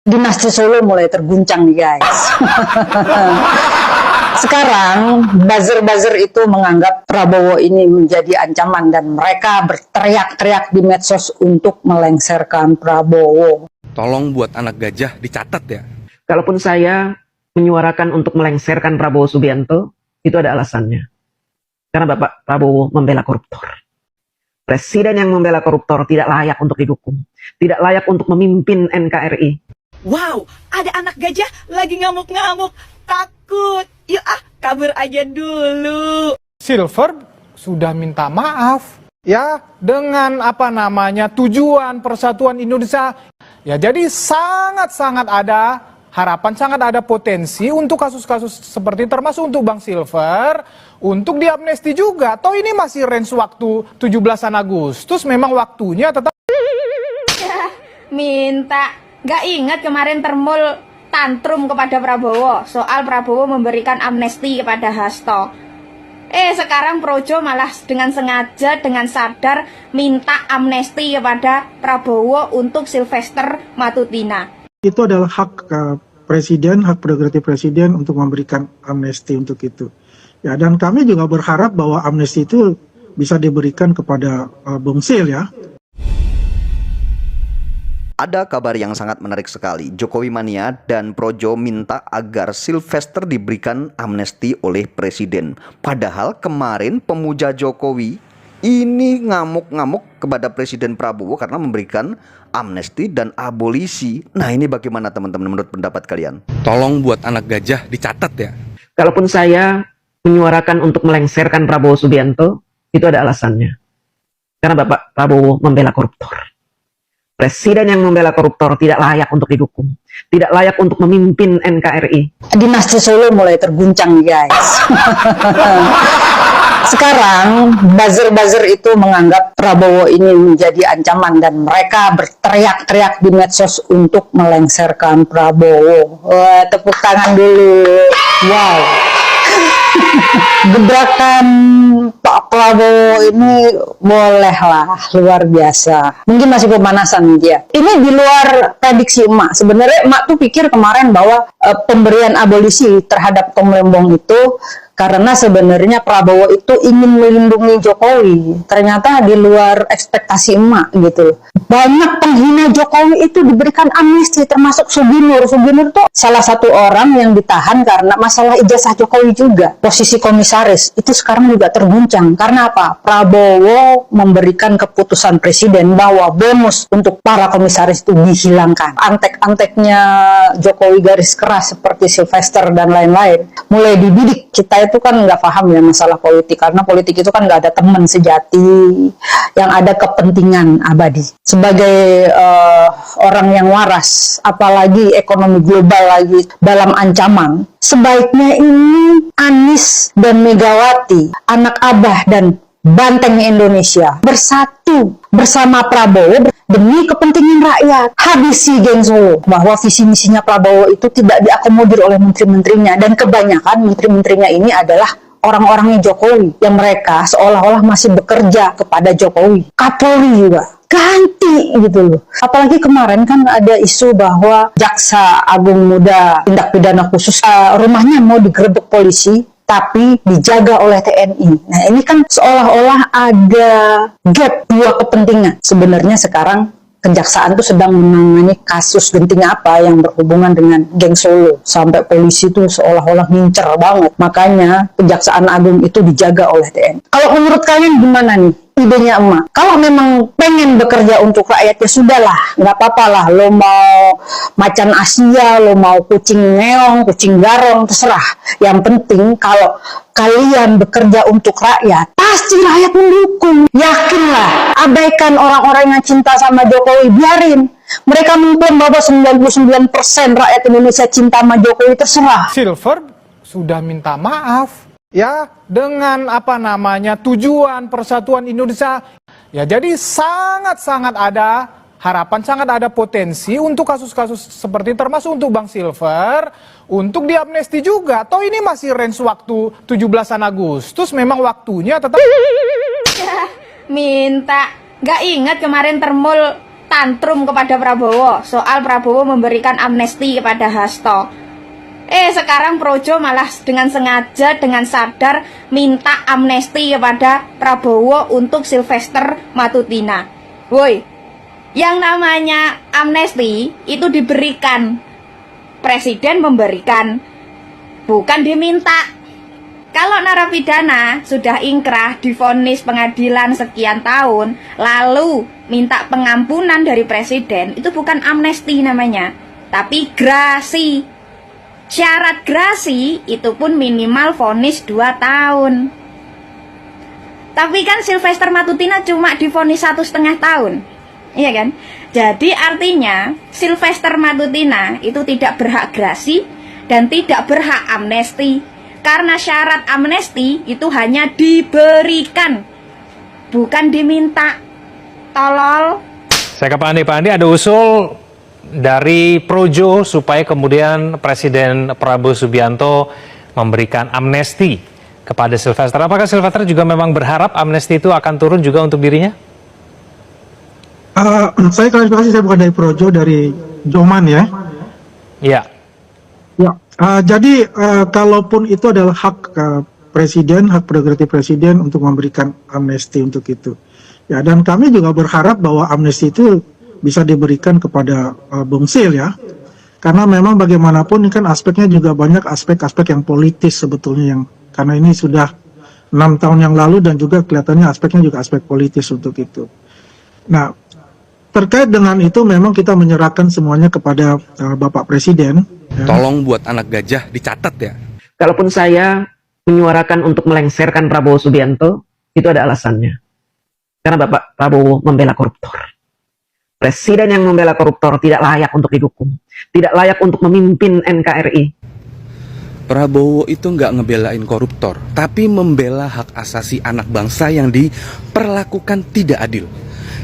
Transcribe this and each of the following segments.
Dinasti Solo mulai terguncang nih guys. Sekarang buzzer-buzzer itu menganggap Prabowo ini menjadi ancaman dan mereka berteriak-teriak di medsos untuk melengsarkan Prabowo. Tolong buat anak gajah dicatat ya. Kalaupun saya menyuarakan untuk melengsarkan Prabowo Subianto, itu ada alasannya. Karena Bapak Prabowo membela koruptor. Presiden yang membela koruptor tidak layak untuk didukung. Tidak layak untuk memimpin NKRI. Wow, ada anak gajah lagi ngamuk-ngamuk. Takut. Yuk kabur aja dulu. Silver sudah minta maaf ya dengan tujuan persatuan Indonesia. Ya jadi sangat-sangat ada harapan, sangat ada potensi untuk kasus-kasus seperti termasuk untuk Bang Silver untuk diamnesti juga. Toh ini masih range waktu 17 Agustus, memang waktunya tetap minta. Gak ingat kemarin Termul tantrum kepada Prabowo soal Prabowo memberikan amnesti kepada Hasto. Sekarang Projo malah dengan sengaja, dengan sadar minta amnesti kepada Prabowo untuk Sylvester Matutina. Itu adalah hak presiden, hak prerogatif presiden untuk memberikan amnesti untuk itu. Ya, dan kami juga berharap bahwa amnesti itu bisa diberikan kepada Bung Sil ya. Ada kabar yang sangat menarik sekali. Jokowi Mania dan Projo minta agar Sylvester diberikan amnesti oleh presiden. Padahal kemarin pemuja Jokowi ini ngamuk-ngamuk kepada Presiden Prabowo karena memberikan amnesti dan abolisi. Nah, ini bagaimana teman-teman menurut pendapat kalian? Tolong buat anak gajah dicatat ya. Kalaupun saya menyuarakan untuk melengsarkan Prabowo Subianto, itu ada alasannya. Karena Bapak Prabowo membela koruptor. Presiden yang membela koruptor tidak layak untuk didukung. Tidak layak untuk memimpin NKRI. Dinasti Solo mulai terguncang guys. Sekarang buzzer-buzzer itu menganggap Prabowo ini menjadi ancaman dan mereka berteriak-teriak di medsos untuk melengsarkan Prabowo. Wah, tepuk tangan dulu. Wow. Gebrakan Pak Prabowo ini bolehlah luar biasa. Mungkin masih pemanasan dia. Ini di luar prediksi emak. Sebenarnya emak tuh pikir kemarin bahwa pemberian abolisi terhadap Tom Lembong itu karena sebenarnya Prabowo itu ingin melindungi Jokowi. Ternyata di luar ekspektasi emak gitu. Banyak penghina Jokowi itu diberikan amnesti, termasuk Suginur. Suginur itu salah satu orang yang ditahan karena masalah ijazah Jokowi juga. Posisi komisaris itu sekarang juga terguncang. Karena apa? Prabowo memberikan keputusan presiden bahwa bonus untuk para komisaris itu dihilangkan. Antek-anteknya Jokowi garis keras seperti Sylvester dan lain-lain mulai dibidik. Kita itu kan nggak paham ya masalah politik, karena politik itu kan nggak ada teman sejati, yang ada kepentingan abadi. Sebagai orang yang waras, apalagi ekonomi global lagi dalam ancaman, sebaiknya ini Anies dan Megawati, anak Abah dan banteng Indonesia, bersatu bersama Prabowo demi kepentingan rakyat. Habisi geng Solo bahwa visi misinya Prabowo itu tidak diakomodir oleh menteri-menterinya, dan kebanyakan menteri-menterinya ini adalah orang-orangnya Jokowi yang mereka seolah-olah masih bekerja kepada Jokowi. Kapolri juga ganti gitu loh. Apalagi kemarin kan ada isu bahwa Jaksa Agung Muda Tindak Pidana Khusus rumahnya mau digerebek polisi tapi dijaga oleh TNI. Nah, ini kan seolah-olah ada gap dua kepentingan. Sebenarnya sekarang Kejaksaan tuh sedang menangani kasus genting apa yang berhubungan dengan geng Solo. Sampai polisi tuh seolah-olah ngincer banget. Makanya Kejaksaan Agung itu dijaga oleh TNI. Kalau menurut kalian gimana nih idenya emak? Kalau memang pengen bekerja untuk rakyat ya sudahlah, nggak apa-apa lah. Lo mau macan Asia, lo mau kucing meong, kucing garong, terserah. Yang penting kalau kalian bekerja untuk rakyat, pasti rakyat mendukung. Yakinlah, abaikan orang-orang yang cinta sama Jokowi, biarin. Mereka mengklaim bahwa 99% rakyat Indonesia cinta sama Jokowi, terserah. Silver sudah minta maaf ya dengan tujuan persatuan Indonesia. Ya jadi sangat-sangat ada harapan, sangat ada potensi untuk kasus-kasus seperti termasuk untuk Bang Silver untuk diamnesti juga. Toh ini masih range waktu 17 Agustus, memang waktunya tetap Minta. Gak ingat kemarin Termul tantrum kepada Prabowo soal Prabowo memberikan amnesti kepada Hasto. Sekarang Projo malah dengan sengaja, dengan sadar minta amnesti kepada Prabowo untuk Sylvester Matutina. Woi, yang namanya amnesti itu diberikan, presiden memberikan, bukan diminta. Kalau narapidana sudah ingkrah, divonis pengadilan sekian tahun, lalu minta pengampunan dari presiden, itu bukan amnesti namanya, tapi grasi. Syarat grasi itu pun minimal vonis 2 tahun. Tapi kan Sylvester Matutina cuma divonis 1,5 tahun. Iya kan? Jadi artinya Sylvester Matutina itu tidak berhak grasi dan tidak berhak amnesti. Karena syarat amnesti itu hanya diberikan, bukan diminta. Tolol. Saya ke Pak Andi. Pak Andi, ada usul dari Projo supaya kemudian Presiden Prabowo Subianto memberikan amnesti kepada Sylvester. Apakah Sylvester juga memang berharap amnesti itu akan turun juga untuk dirinya? Saya klarifikasi, saya bukan dari Projo, dari Joman ya. Iya. Ya, jadi kalaupun itu adalah hak presiden, hak prerogatif presiden untuk memberikan amnesti untuk itu. Ya, dan kami juga berharap bahwa amnesti itu bisa diberikan kepada Bung Sil ya. Karena memang bagaimanapun ini kan aspeknya juga banyak aspek-aspek yang politis sebetulnya, yang karena ini sudah 6 tahun yang lalu dan juga kelihatannya aspeknya juga aspek politis untuk itu. Nah, terkait dengan itu memang kita menyerahkan semuanya kepada Bapak Presiden. Ya. Tolong buat anak gajah dicatat ya. Kalaupun saya menyuarakan untuk melengsarkan Prabowo Subianto, itu ada alasannya. Karena Bapak Prabowo membela koruptor. Presiden yang membela koruptor tidak layak untuk didukung, tidak layak untuk memimpin NKRI. Prabowo itu nggak ngebelain koruptor, tapi membela hak asasi anak bangsa yang diperlakukan tidak adil.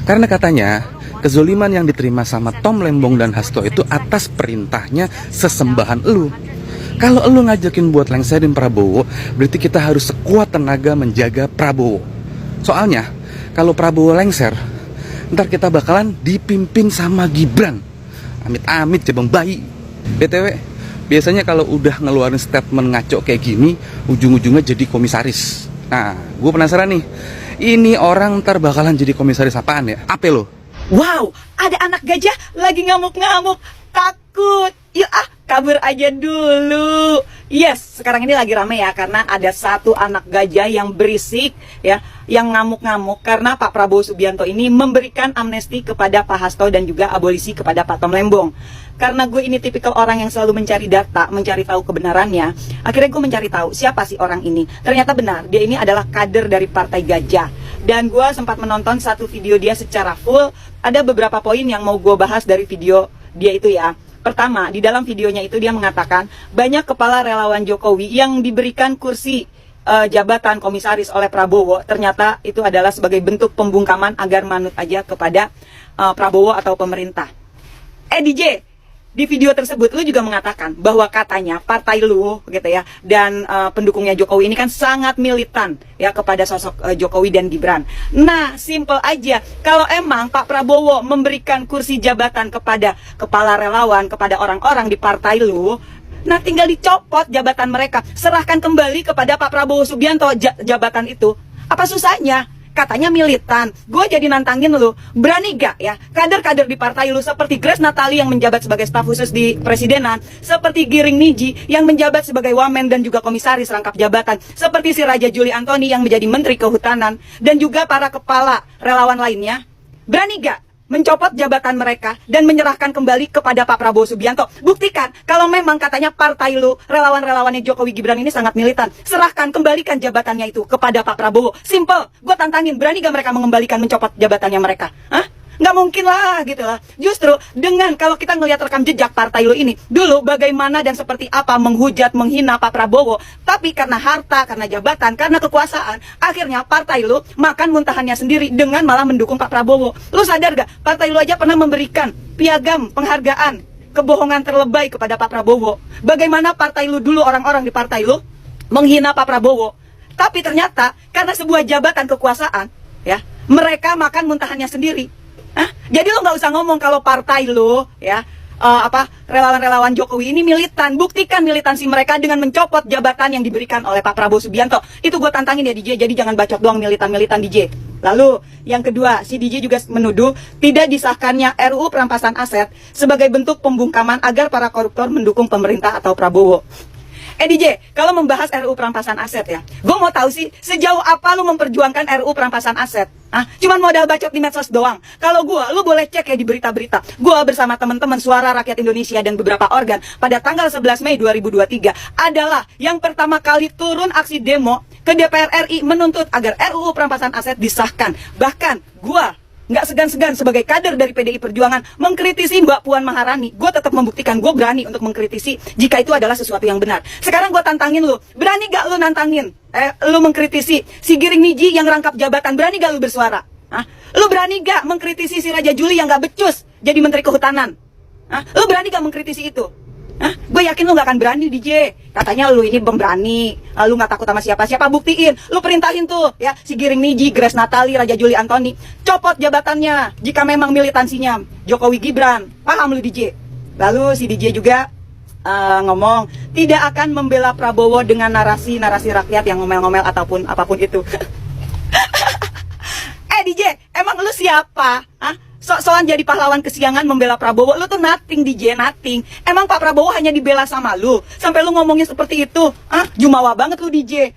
Karena katanya kezoliman yang diterima sama Tom Lembong dan Hasto itu atas perintahnya sesembahan elu. Kalau elu ngajakin buat lengserin Prabowo, berarti kita harus sekuat tenaga menjaga Prabowo. Soalnya kalau Prabowo lengser, ntar kita bakalan dipimpin sama Gibran. Amit-amit jabang bayi. BTW, biasanya kalau udah ngeluarin statement ngaco kayak gini, ujung-ujungnya jadi komisaris. Nah, gue penasaran nih, ini orang ntar bakalan jadi komisaris apaan ya? Apa lo? Wow, ada anak gajah lagi ngamuk-ngamuk. Takut. Yuk kabur aja dulu. Yes, sekarang ini lagi rame ya, karena ada satu anak gajah yang berisik ya, yang ngamuk-ngamuk karena Pak Prabowo Subianto ini memberikan amnesti kepada Pak Hasto dan juga abolisi kepada Pak Tom Lembong. Karena gue ini tipikal orang yang selalu mencari data, mencari tahu kebenarannya, akhirnya gue mencari tahu siapa sih orang ini. Ternyata benar, dia ini adalah kader dari Partai Gajah. Dan gue sempat menonton satu video dia secara full. Ada beberapa poin yang mau gue bahas dari video dia itu ya. Pertama, di dalam videonya itu dia mengatakan banyak kepala relawan Jokowi yang diberikan kursi jabatan komisaris oleh Prabowo, ternyata itu adalah sebagai bentuk pembungkaman agar manut aja kepada Prabowo atau pemerintah. DJ, di video tersebut lu juga mengatakan bahwa katanya partai lu gitu ya, dan pendukungnya Jokowi ini kan sangat militan ya kepada sosok Jokowi dan Gibran. Nah, simple aja, kalau emang Pak Prabowo memberikan kursi jabatan kepada kepala relawan, kepada orang-orang di partai lu, nah tinggal dicopot jabatan mereka, serahkan kembali kepada Pak Prabowo Subianto jabatan itu. Apa susahnya? Katanya militan. Gue jadi nantangin lu, berani gak ya kader-kader di partai lu seperti Grace Natali yang menjabat sebagai staf khusus di presidenan, seperti Giring Niji yang menjabat sebagai wamen dan juga komisaris rangkap jabatan, seperti si Raja Juli Antoni yang menjadi menteri kehutanan, dan juga para kepala relawan lainnya, berani gak mencopot jabatan mereka dan menyerahkan kembali kepada Pak Prabowo Subianto? Buktikan kalau memang katanya partai lu, relawan-relawannya Jokowi Gibran ini sangat militan. Serahkan, kembalikan jabatannya itu kepada Pak Prabowo. Simple, gue tantangin, berani gak mereka mengembalikan, mencopot jabatannya mereka? Hah? Nggak mungkin lah gitu lah. Justru dengan kalau kita ngelihat rekam jejak partai lu ini, dulu bagaimana dan seperti apa menghujat, menghina Pak Prabowo, tapi karena harta, karena jabatan, karena kekuasaan, akhirnya partai lu makan muntahannya sendiri dengan malah mendukung Pak Prabowo. Lu sadar gak? Partai lu aja pernah memberikan piagam penghargaan kebohongan terlebay kepada Pak Prabowo. Bagaimana partai lu dulu, orang-orang di partai lu menghina Pak Prabowo, tapi ternyata karena sebuah jabatan kekuasaan ya, mereka makan muntahannya sendiri. Hah? Jadi lo nggak usah ngomong kalau partai lo, ya, relawan-relawan Jokowi ini militan. Buktikan militansi mereka dengan mencopot jabatan yang diberikan oleh Pak Prabowo Subianto. Itu gue tantangin ya DJ, jadi jangan bacot doang militan-militan DJ. Lalu yang kedua, si DJ juga menuduh tidak disahkannya RUU perampasan aset sebagai bentuk pembungkaman agar para koruptor mendukung pemerintah atau Prabowo. DJ, kalau membahas RUU perampasan aset ya, gue mau tahu sih sejauh apa lu memperjuangkan RUU perampasan aset? Cuman modal bacot di medsos doang. Kalau lu boleh cek ya di berita-berita. Gue bersama teman-teman Suara Rakyat Indonesia dan beberapa organ pada tanggal 11 Mei 2023 adalah yang pertama kali turun aksi demo ke DPR RI menuntut agar RUU perampasan aset disahkan. Bahkan gue nggak segan-segan sebagai kader dari PDI Perjuangan mengkritisi Mbak Puan Maharani. Gue tetap membuktikan gue berani untuk mengkritisi jika itu adalah sesuatu yang benar. Sekarang gue tantangin lu, berani gak lu nantangin? Lu mengkritisi si Giring Niji yang rangkap jabatan, berani gak lu bersuara? Lu berani gak mengkritisi si Raja Juli yang gak becus jadi Menteri Kehutanan? Lu berani gak mengkritisi itu? Gue yakin lu gak akan berani DJ. Katanya lu ini pemberani, lu gak takut sama siapa-siapa. Buktiin, lu perintahin tuh ya si Giring Niji, Grace Natali, Raja Juli Antoni copot jabatannya jika memang militansinya Jokowi Gibran. Paham lu DJ? Lalu si DJ juga ngomong tidak akan membela Prabowo dengan narasi-narasi rakyat yang ngomel-ngomel ataupun apapun itu. DJ, emang lu siapa? Sok-sokan jadi pahlawan kesiangan membela Prabowo. Lu tuh nothing DJ, nothing. Emang Pak Prabowo hanya dibela sama lu sampai lu ngomongnya seperti itu? Jumawa banget lu DJ.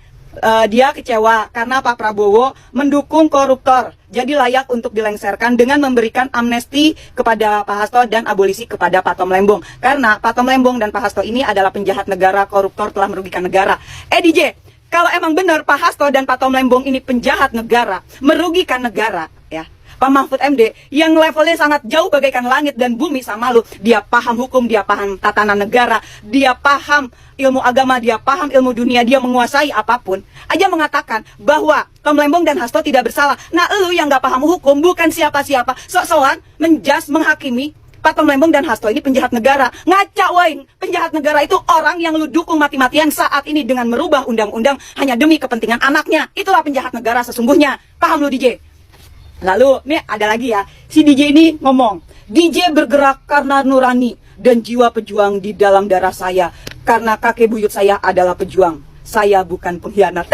Dia kecewa karena Pak Prabowo mendukung koruptor, jadi layak untuk dilengsarkan dengan memberikan amnesti kepada Pak Hasto dan abolisi kepada Pak Tom Lembong. Karena Pak Tom Lembong dan Pak Hasto ini adalah penjahat negara, koruptor, telah merugikan negara. DJ, kalau emang benar Pak Hasto dan Pak Tom Lembong ini penjahat negara, merugikan negara, ya, Pak Mahfud MD yang levelnya sangat jauh bagaikan langit dan bumi sama lu. Dia paham hukum, dia paham tatanan negara, dia paham ilmu agama, dia paham ilmu dunia, dia menguasai apapun. Aja mengatakan bahwa Tom Lembong dan Hasto tidak bersalah. Nah, lu yang gak paham hukum, bukan siapa-siapa, sok-sokan menjas, menghakimi Pak Tom Lembong dan Hasto ini penjahat negara. Ngaca woy, penjahat negara itu orang yang lu dukung mati-matian saat ini dengan merubah undang-undang hanya demi kepentingan anaknya. Itulah penjahat negara sesungguhnya. Paham lu DJ? Lalu, nih ada lagi ya, si DJ ini ngomong, DJ bergerak karena nurani dan jiwa pejuang di dalam darah saya. Karena kakek buyut saya adalah pejuang, saya bukan pengkhianat.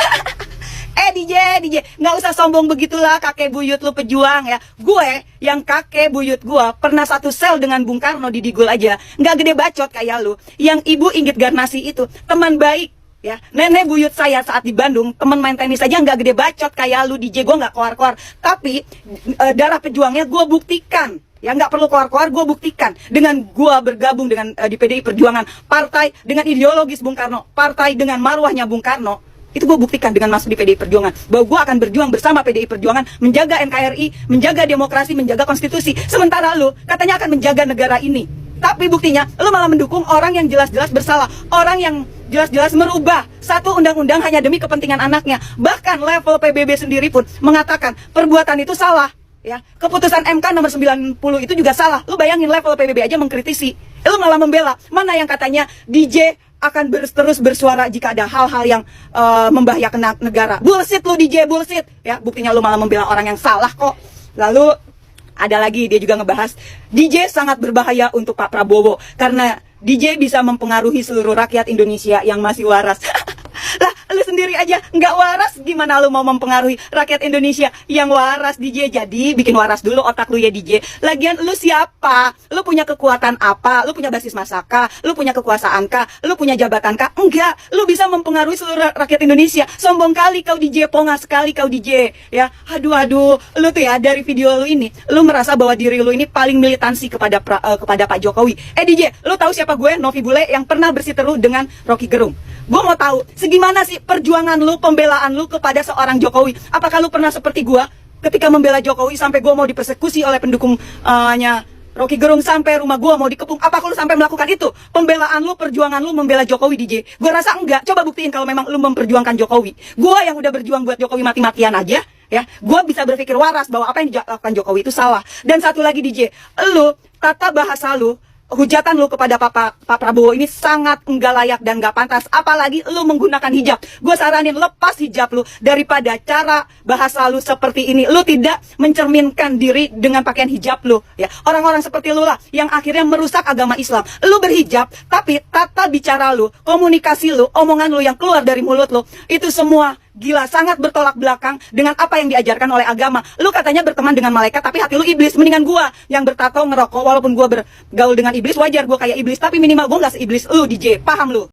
DJ, nggak usah sombong begitulah, kakek buyut lu pejuang ya. Gue, yang kakek buyut gue pernah satu sel dengan Bung Karno di Digul aja, nggak gede bacot kayak lu. Yang Ibu Inggit Garnasi itu teman baik, ya, nenek buyut saya saat di Bandung, teman main tenis aja nggak gede bacot kayak lu DJ. Gue nggak keluar-keluar, tapi darah pejuangnya gue buktikan. Ya nggak perlu keluar-keluar, gue buktikan dengan gue bergabung dengan di PDI Perjuangan, partai dengan ideologis Bung Karno, partai dengan marwahnya Bung Karno. Itu gue buktikan dengan masuk di PDI Perjuangan, bahwa gue akan berjuang bersama PDI Perjuangan, menjaga NKRI, menjaga demokrasi, menjaga konstitusi. Sementara lu katanya akan menjaga negara ini, tapi buktinya lu malah mendukung orang yang jelas-jelas bersalah, orang yang jelas-jelas merubah satu undang-undang hanya demi kepentingan anaknya. Bahkan level PBB sendiri pun mengatakan perbuatan itu salah. Ya, keputusan MK nomor 90 itu juga salah. Lu bayangin level PBB aja mengkritisi, lu malah membela. Mana yang katanya DJ akan terus bersuara jika ada hal-hal yang membahayakan negara. Bullshit lu DJ, bullshit. Ya, buktinya lu malah membela orang yang salah kok. Lalu ada lagi, dia juga ngebahas DJ sangat berbahaya untuk Pak Prabowo karena DJ bisa mempengaruhi seluruh rakyat Indonesia yang masih waras. Lah, lu sendiri aja nggak waras, gimana lu mau mempengaruhi rakyat Indonesia yang waras DJ? Jadi bikin waras dulu otak lu ya DJ. Lagian lu siapa? Lu punya kekuatan apa? Lu punya basis massa kah? Lu punya kekuasaan kah? Lu punya jabatan kah? Enggak, lu bisa mempengaruhi seluruh rakyat Indonesia. Sombong kali kau DJ, pongas sekali kau DJ. Ya, aduh, lu tuh ya dari video lu ini, lu merasa bahwa diri lu ini paling militansi kepada Pak Jokowi. DJ, lu tahu siapa gue? Novi Bule yang pernah bersiteru dengan Rocky Gerung. Gue mau tahu, segimana sih perjuangan lu, pembelaan lu kepada seorang Jokowi? Apakah lu pernah seperti gue ketika membela Jokowi sampai gue mau dipersekusi oleh pendukungnya Rocky Gerung, sampai rumah gue mau dikepung? Apakah lu sampai melakukan itu? Pembelaan lu, perjuangan lu membela Jokowi DJ? Gue rasa enggak. Coba buktiin kalau memang lu memperjuangkan Jokowi. Gue yang udah berjuang buat Jokowi mati-matian aja, ya, gue bisa berpikir waras bahwa apa yang dilakukan Jokowi itu salah. Dan satu lagi DJ, lu, tata bahasa lu, hujatan lu kepada Pak Prabowo ini sangat enggak layak dan enggak pantas. Apalagi lu menggunakan hijab. Gue saranin lepas hijab lu daripada cara bahasa lu seperti ini. Lu tidak mencerminkan diri dengan pakaian hijab lu. Ya, orang-orang seperti lu lah yang akhirnya merusak agama Islam. Lu berhijab, tapi tata bicara lu, komunikasi lu, omongan lu yang keluar dari mulut lu, itu semua gila, sangat bertolak belakang dengan apa yang diajarkan oleh agama. Lu katanya berteman dengan malaikat, tapi hati lu iblis. Mendingan gua yang bertato ngerokok, walaupun gua bergaul dengan iblis, wajar gua kayak iblis, tapi minimal gua nggak seiblis lu, DJ. Paham lu?